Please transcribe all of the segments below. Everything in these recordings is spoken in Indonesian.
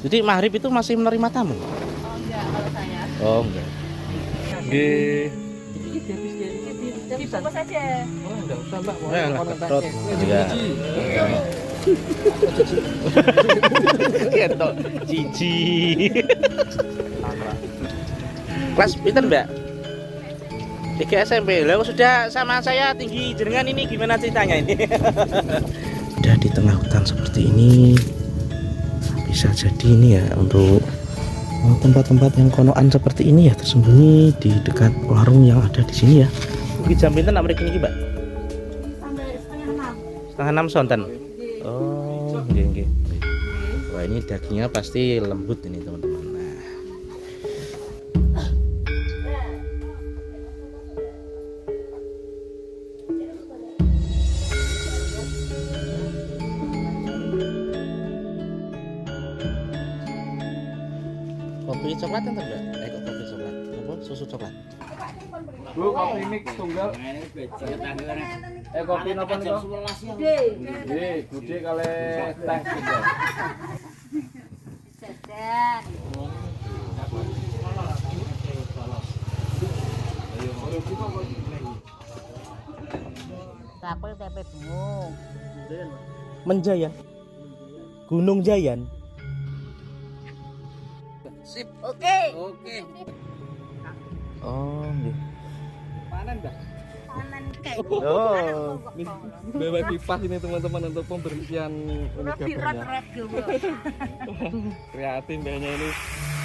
Jadi maghrib itu masih menerima tamu? Oh enggak kalau saya. Oh enggak. Nggih. Dibungkus saja. Oh, enggak usah, Mbak. Mau Lah kontak. Iya. Ketok cici. Kelas pinten, Mbak? 3 SMP. Lah sudah sama saya tinggi jenengan ini gimana ceritanya ini? Udah di tengah hutan seperti ini. Bisa jadi ini ya untuk tempat-tempat yang konoan seperti ini ya tersembunyi di dekat warung yang ada di sini ya. Iki jam pinten nak mriki niki, Mbak? Sampai setengah 6. Setengah 6 sonten. Oh, nggih nggih. Wah, ini dagingnya pasti lembut ini, teman-teman. Nah. Kopi coklat enten, Mbak? Kok kopi coklat? Apa susu coklat? Bu, kopi ini tunggal. Kopi napa niku? Nggih, gede kali teh tunggal. Jajan. Kapel tempe bungung. Menjayan. Gunung Jayan. Sip. Oke. Oke. Oh, nggih. Panen, Mbak. Panen kayak. Oh. Ini bawa kipas ini teman-teman untuk pembersihan ini gabahnya. Kreatif mbaknya ini.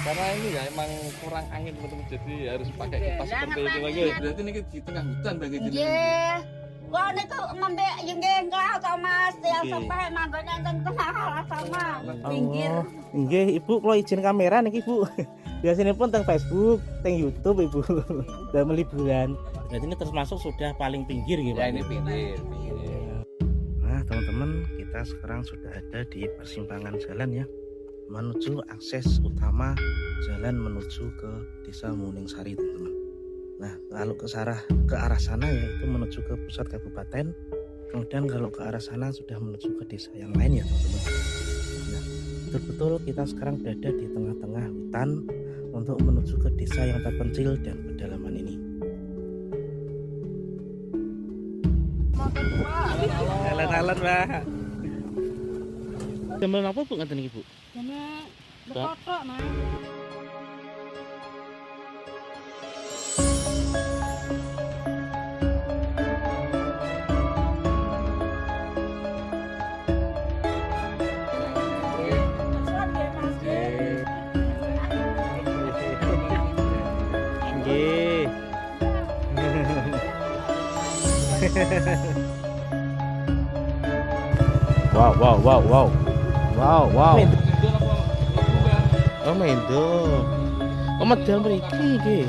Karena ini ya emang kurang angin teman-teman, jadi harus pakai kipas seperti itu lagi. Berarti ini di tengah hutan bagi jenis. Nggih. Wah niku ngembek nggih engkau to Mas, yang Nggih. sampai manggone enten tengah sama pinggir. Oh, nggih, Ibu kalau izin kamera niki, Bu. Biasanya pun teng Facebook, teng YouTube, Ibu. Damel liburan. Berarti ini termasuk sudah paling pinggir gitu. Ya ini pinggir. Nah, teman-teman, kita sekarang sudah ada di persimpangan jalan ya, menuju akses utama jalan menuju ke Desa Muningsari, teman-teman. Nah, kalau ke arah sana yaitu menuju ke pusat kabupaten. Kemudian kalau ke arah sana sudah menuju ke desa yang lain ya, teman-teman. Nah, betul-betul kita sekarang berada di tengah-tengah hutan untuk menuju ke desa yang terpencil dan pedalaman ini. Alon-alon, Mbak. Gambar apa, Bu, ngaten iki, Bu? Jane bekotok, Mas. Nggih. Wow. Oh, mendo. Oh, medal mriki nggih.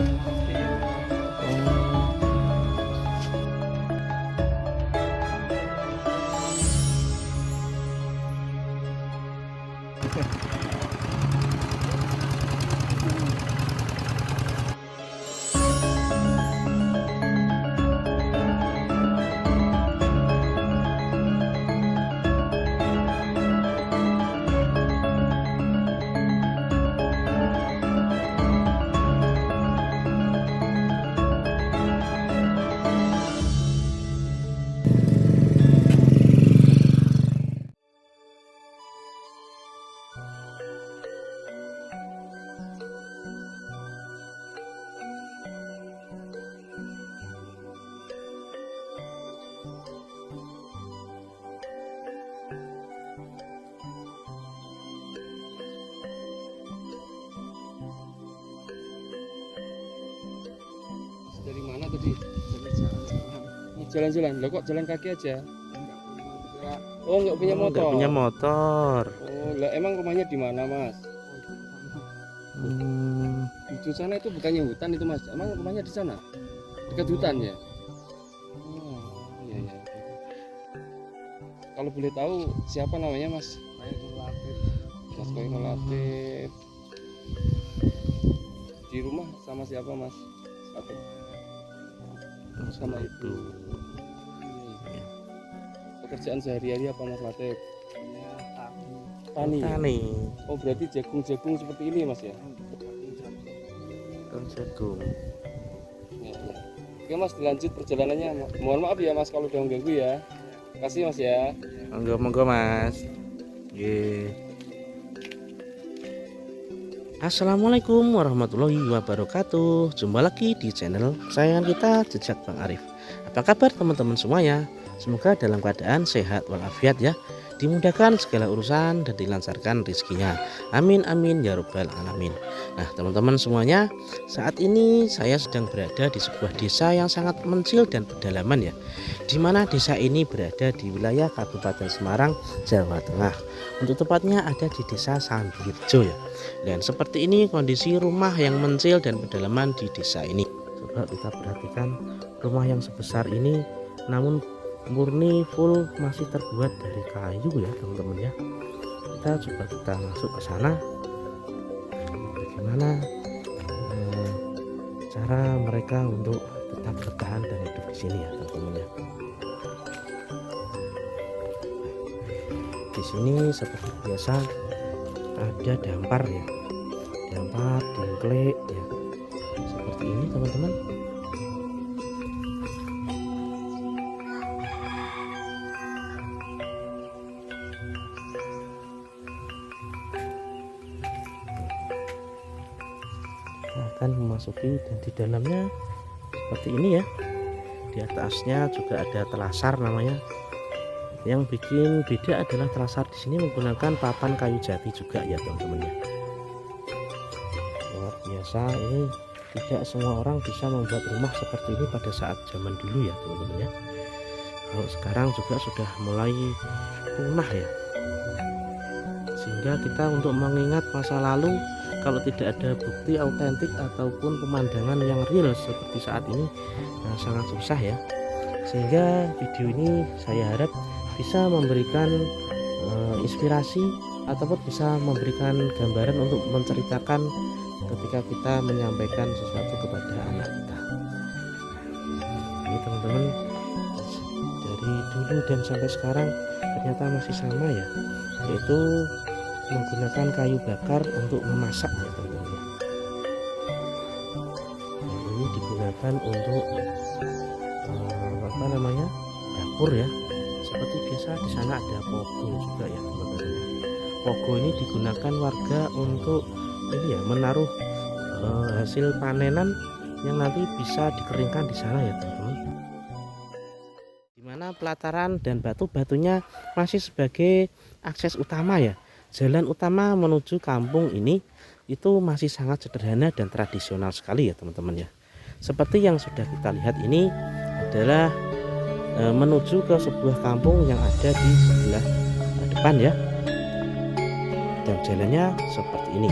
Dari mana tadi? Jalan-jalan. Loh kok jalan kaki aja? Oh, nggak punya motor. Nggak punya motor. Oh, lah emang rumahnya di mana, Mas? Di sana itu bukannya hutan itu, Mas? Emang rumahnya di sana? Dekat hutan ya? Oh, iya. Kalau boleh tahu siapa namanya, Mas? Mas Koirul Latif. Di rumah sama siapa, Mas? Satu. Sama ibu. Pekerjaan sehari-hari apa, Mas Latif? Tani. Ya? Tani. Oh berarti jagung-jagung seperti ini Mas ya? Jagung. Ya, ya. Oke Mas, dilanjut perjalanannya. Mohon maaf ya Mas kalau udah mengganggu ya. Kasih Mas ya. Monggo Mas. Ye. Assalamualaikum warahmatullahi wabarakatuh. Jumpa lagi di channel kesayangan kita, Jejak Bang Arif. Apa kabar teman-teman semuanya? Semoga dalam keadaan sehat walafiat ya, dimudahkan segala urusan dan dilancarkan rezekinya. Amin amin ya robbal alamin. Nah teman-teman semuanya, saat ini saya sedang berada di sebuah desa yang sangat mencil dan pedalaman ya, dimana desa ini berada di wilayah Kabupaten Semarang, Jawa Tengah. Untuk tepatnya ada di desa Sambirjo ya. Dan seperti ini kondisi rumah yang mencil dan pedalaman di desa ini. Coba kita perhatikan rumah yang sebesar ini, namun murni full masih terbuat dari kayu ya teman-teman ya. Kita masuk ke sana, bagaimana cara mereka untuk tetap bertahan dan hidup di sini ya teman-teman ya. Di sini seperti biasa ada dampar ya, dampar, dengklek ya, seperti ini teman-teman. Akan memasuki dan di dalamnya seperti ini ya. Di atasnya juga ada telasar namanya. Yang bikin beda adalah telasar di sini menggunakan papan kayu jati juga ya teman-teman ya. Luar biasa, ini tidak semua orang bisa membuat rumah seperti ini pada saat zaman dulu ya teman-teman ya. Kalau sekarang juga sudah mulai punah ya. Sehingga kita untuk mengingat masa lalu, kalau tidak ada bukti autentik ataupun pemandangan yang real seperti saat ini, sangat susah ya. Sehingga video ini saya harap bisa memberikan inspirasi ataupun bisa memberikan gambaran untuk menceritakan ketika kita menyampaikan sesuatu kepada anak kita. Ini teman-teman, dari dulu dan sampai sekarang ternyata masih sama ya, yaitu menggunakan kayu bakar untuk memasak ya teman-teman. Ini digunakan untuk dapur ya. Seperti biasa di sana ada pogo juga ya teman-teman. Pogo ini digunakan warga untuk ini ya, menaruh hasil panenan yang nanti bisa dikeringkan di sana ya teman-teman. Dimana pelataran dan batu-batunya masih sebagai akses utama ya. Jalan utama menuju kampung ini itu masih sangat sederhana dan tradisional sekali ya teman-teman ya. Seperti yang sudah kita lihat ini adalah menuju ke sebuah kampung yang ada di sebelah depan ya. Dan jalannya seperti ini,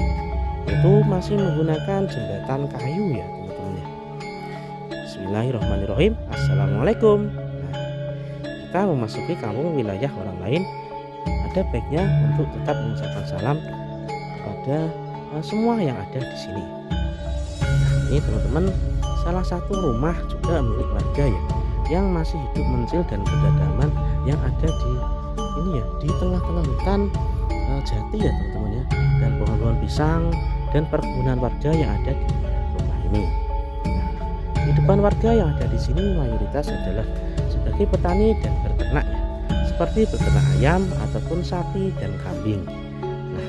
itu masih menggunakan jembatan kayu ya teman-teman ya. Bismillahirrahmanirrahim. Assalamualaikum. Nah, kita memasuki kampung wilayah orang lain, ada baiknya untuk tetap mengucapkan salam kepada semua yang ada di sini. Nah, ini teman-teman, salah satu rumah juga milik warga ya, yang masih hidup mencil dan pedalaman yang ada di ini ya, di tengah-tengah hutan jati ya teman-teman ya, dan pohon-pohon pisang dan perkebunan warga yang ada di rumah ini. Nah, kehidupan warga yang ada di sini mayoritas adalah sebagai petani dan berternak ya, seperti beternak ayam ataupun sapi dan kambing. Nah,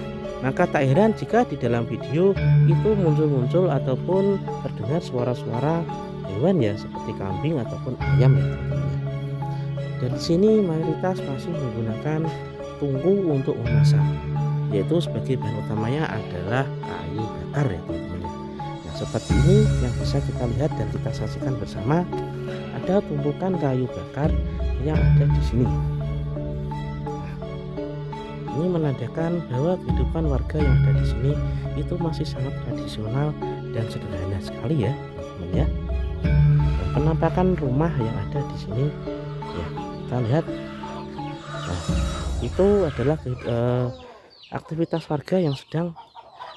maka tak heran jika di dalam video itu muncul ataupun terdengar suara-suara hewan ya, seperti kambing ataupun ayam ya teman-teman. Dan di sini mayoritas masih menggunakan tungku untuk memasak, yaitu sebagai bahan utamanya adalah kayu bakar ya teman-teman. Nah, seperti ini yang bisa kita lihat dan kita saksikan bersama, ada tumpukan kayu bakar yang ada di sini. Ini menandakan bahwa kehidupan warga yang ada di sini itu masih sangat tradisional dan sederhana sekali ya teman-teman ya. Dan penampakan rumah yang ada di sini ya, kita lihat. Nah, itu adalah aktivitas warga yang sedang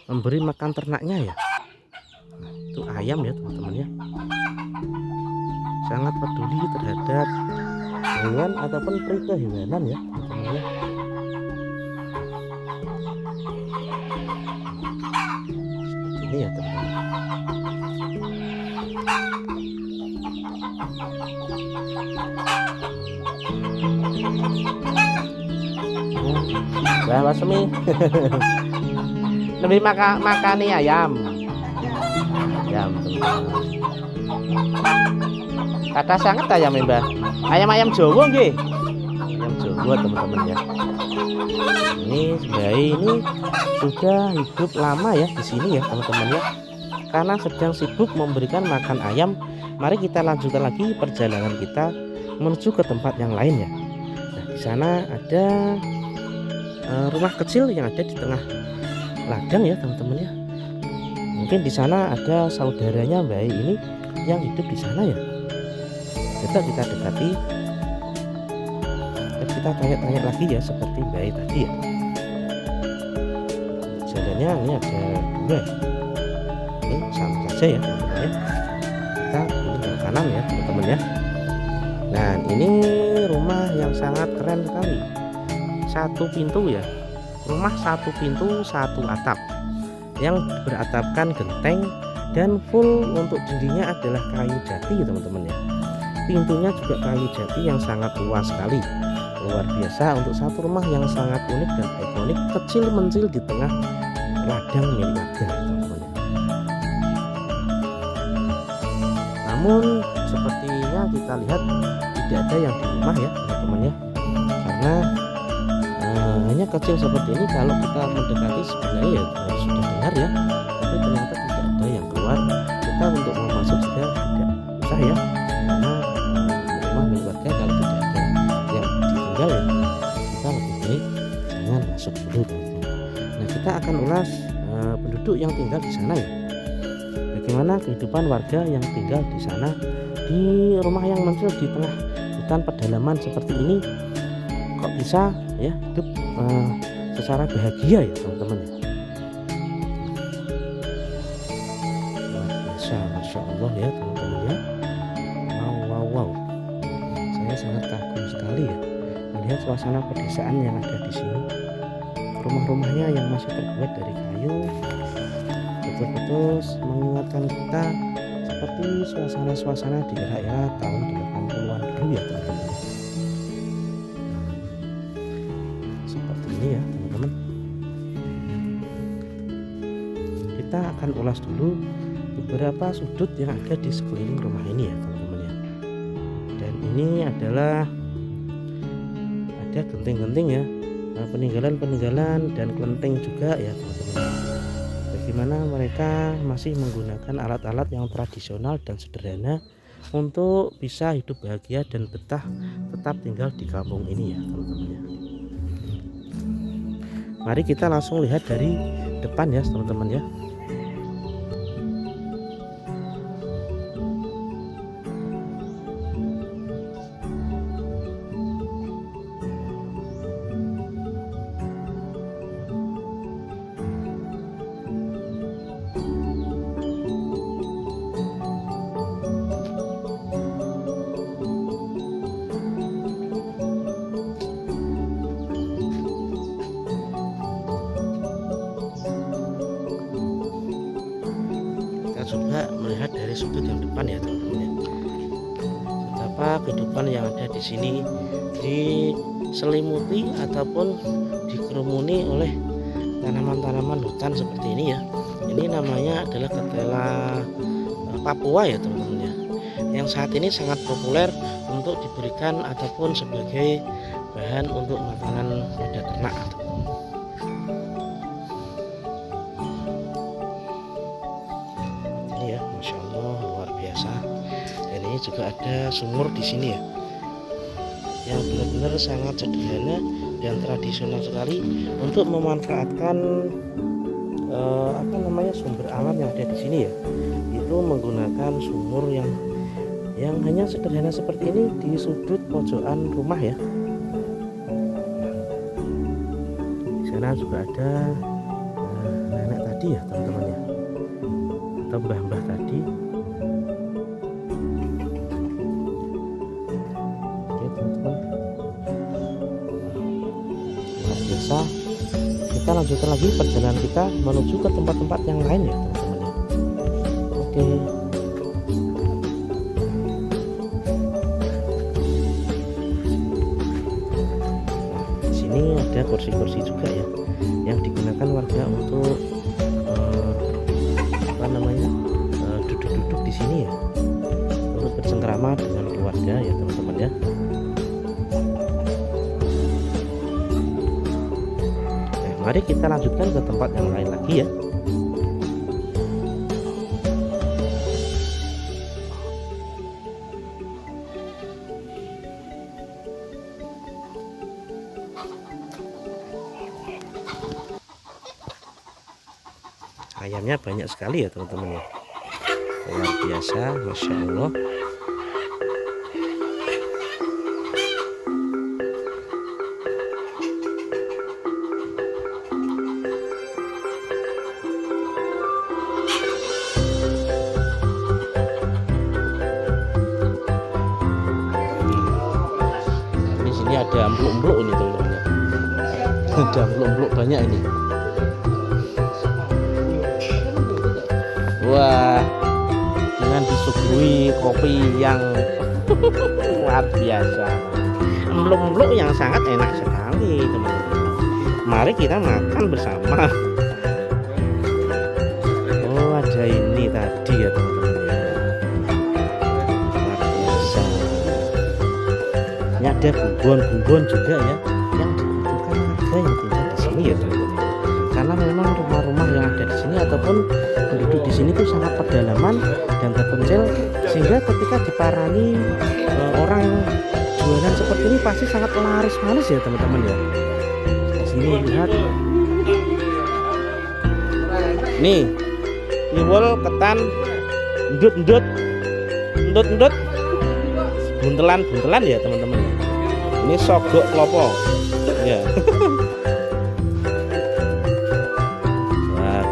memberi makan ternaknya ya. Nah, itu ayam ya teman-teman ya. Sangat peduli terhadap hewan ataupun peri kehewanan ya teman-teman ya. ini ya teman-teman. Wah, Mas Semi. Lebih makan nih ayam. Ayam teman-teman. Kata sangat ayam Mbah. Ayam Jawa nggih. Ayam Jawa teman-teman ya. Ini bayi ini sudah hidup lama ya di sini ya teman-teman ya. Karena sedang sibuk memberikan makan ayam, mari kita lanjutkan lagi perjalanan kita menuju ke tempat yang lain ya. Nah, di sana ada rumah kecil yang ada di tengah ladang ya teman-teman ya. Mungkin di sana ada saudaranya bayi ini yang hidup di sana ya. Coba kita dekati dan kita tanya-tanya lagi ya seperti bayi tadi ya. Jalannya ini ada dua, ini sama saja ya teman-teman ya. Kita pilih yang kanan ya teman-teman ya. Nah ini rumah yang sangat keren sekali, satu pintu ya, rumah satu pintu satu atap yang beratapkan genteng dan full untuk dindingnya adalah kayu jati teman-teman ya. Pintunya juga kayu jati yang sangat luas sekali, luar biasa untuk satu rumah yang sangat unik dan ikonik, kecil mencil di tengah ladang milik warga teman-teman ya. Namun sepertinya kita lihat tidak ada yang di rumah ya teman-teman ya, karena hanya kecil seperti ini. Kalau kita mendekati sebenarnya ya harus sudah dengar ya, tapi ternyata tidak ada yang keluar. Kita untuk mau masuk juga tidak usah ya, karena rumah milik warga kalau tidak ada yang ditinggal ya, kita lebih baik jangan masuk dulu teman-teman. Nah kita akan ulas penduduk yang tinggal di sana ya, bagaimana kehidupan warga yang tinggal di sana di rumah yang muncul di tengah hutan pedalaman seperti ini. Kok bisa ya hidup secara bahagia ya teman-teman ya. Luar biasa, masya Allah ya teman-teman ya. Wow. Saya sangat kagum sekali ya melihat suasana pedesaan yang ada di sini. Rumah-rumahnya yang masih terbuat dari kayu betul-betul mengingatkan kita seperti suasana-suasana di era-era tahun 80-an dulu ya teman-teman. Seperti ini ya teman-teman. Kita akan ulas dulu beberapa sudut yang ada di sekeliling rumah ini ya teman-teman ya. Dan ini adalah ada genting-genting ya, peninggalan-peninggalan dan kelenteng juga ya teman-teman. Bagaimana mereka masih menggunakan alat-alat yang tradisional dan sederhana untuk bisa hidup bahagia dan betah tetap tinggal di kampung ini ya teman-teman ya. Mari kita langsung lihat dari depan ya teman-teman ya. Coba melihat dari sudut yang depan ya teman-teman ya. Betapa kehidupan yang ada di sini diselimuti ataupun dikerumuni oleh tanaman-tanaman hutan seperti ini ya. Ini namanya adalah ketela Papua ya teman-teman ya, yang saat ini sangat populer untuk diberikan ataupun sebagai bahan untuk makanan pada ternak. Ya, masya Allah luar biasa. Dan ini juga ada sumur di sini ya, yang benar-benar sangat sederhana dan tradisional sekali untuk memanfaatkan sumber alam yang ada di sini ya. Itu menggunakan sumur yang hanya sederhana seperti ini di sudut pojokan rumah ya. Di sana juga ada nenek tadi ya teman-teman ya, atau mbah-mbah tadi. Oke teman-teman, luar biasa. Kita lanjutkan lagi perjalanan kita menuju ke tempat-tempat yang lain ya teman-teman. Oke. Di sini ada kursi-kursi juga ya, yang digunakan warga untuk duduk-duduk di sini ya, untuk bersengkrama dengan keluarga ya teman-teman ya. Mari kita lanjutkan ke tempat yang lain lagi ya. Ayamnya banyak sekali ya teman-teman ya, luar biasa, Masya Allah. Di sini ada empuk-empuk ini teman-teman ya. Ada empuk-empuk banyak ini. Wah, dengan disuguhi kopi yang luar biasa, empuk-empuk yang sangat enak sekali teman-teman. Mari kita makan bersama. Oh, ada ini tadi ya teman-teman ya. Luar biasa. Ini ada bumbon-bumbon juga ya, yang dibutuhkan warga yang tinggal di sini ya teman-teman. Karena memang rumah-rumah yang ada di sini ataupun penduduk di sini tuh sangat pedalaman dan terpencil, sehingga ketika diparani orang yang jualan seperti ini pasti sangat laris manis ya teman-teman ya. Di sini lihat, nih tiwul, ketan, endut, buntelan ya teman-teman. Ini sogok klopo ya.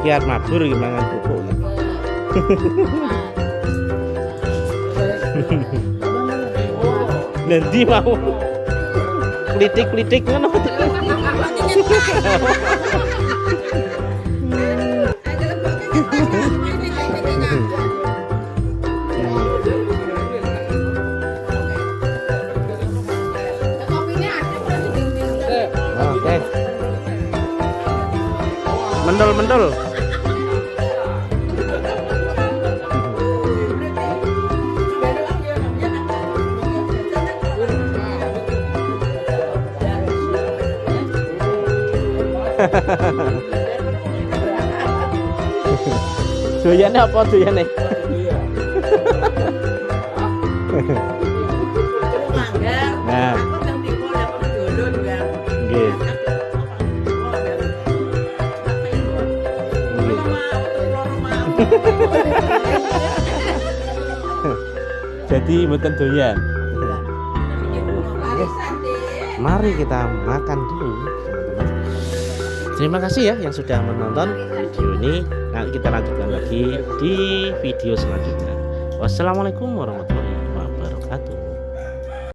Kiat mabur gimana pupuk. Nanti mau klitik ngono. Oke. Mendol. Doyannya apa doyannya? Nah, nggih. Jadi mboten doyan. Mari kita makan dulu. Terima kasih ya yang sudah menonton video ini. Nah, kita lanjutkan lagi di video selanjutnya. Wassalamualaikum warahmatullahi wabarakatuh.